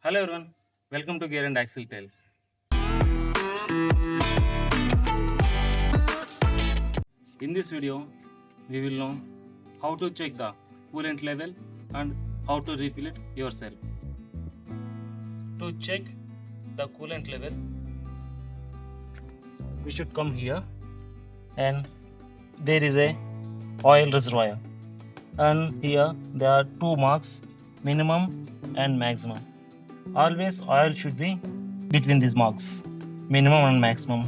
Hello everyone, welcome to Gear and Axle Tales. In this video, we will know how to check the coolant level and how to refill it yourself. To check the coolant level, we should come here and there is a oil reservoir, and here there are two marks, minimum and maximum. Always oil should be between these marks, minimum and maximum.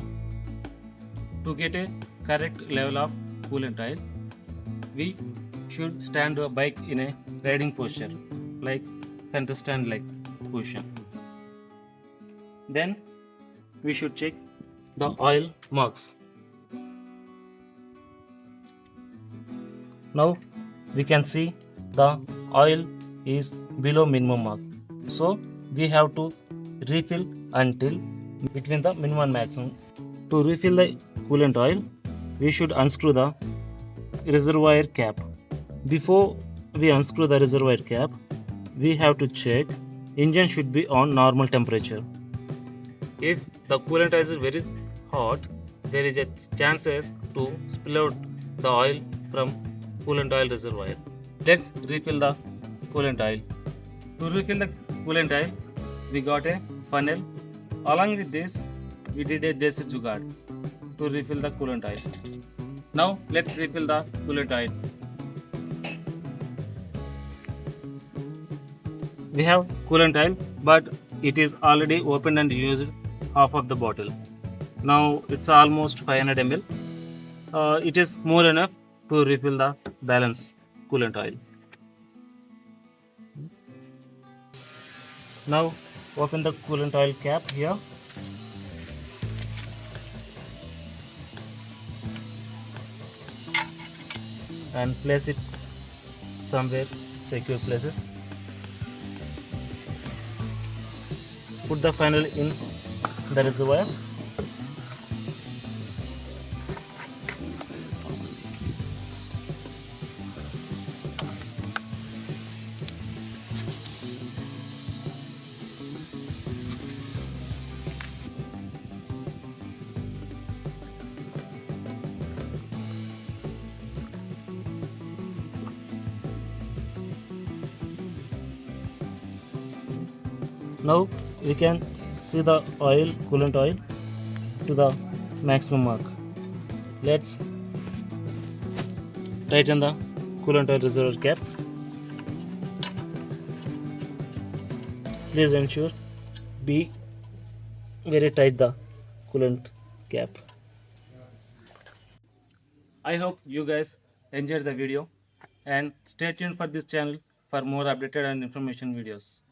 To get a correct level of coolant oil, we should stand our bike in a riding posture, like center stand like position. Then we should check the oil marks. Now we can see the oil is below minimum mark, so we have to refill until between the minimum and maximum. To refill the coolant oil, we should unscrew the reservoir cap. Before we unscrew the reservoir cap, we have to check engine should be on normal temperature. If the coolant oil is very hot, there is a chances to spill out the oil from coolant oil reservoir. Let's refill the coolant oil. To refill the coolant oil, we got a funnel. Along with this, we did a desi jugaad to refill the coolant oil. Now let's refill the coolant oil. We have coolant oil, but it is already opened and used half of the bottle. Now it's almost 500 ml. It is more enough to refill the balance coolant oil. Now open the coolant oil cap here. And place it somewhere secure places. Put the funnel in the reservoir. Now we can see the oil, coolant oil to the maximum mark. Let's tighten the coolant oil reservoir cap. Please ensure be very tight the coolant cap. I hope you guys enjoyed the video and stay tuned for this channel for more updated and information videos.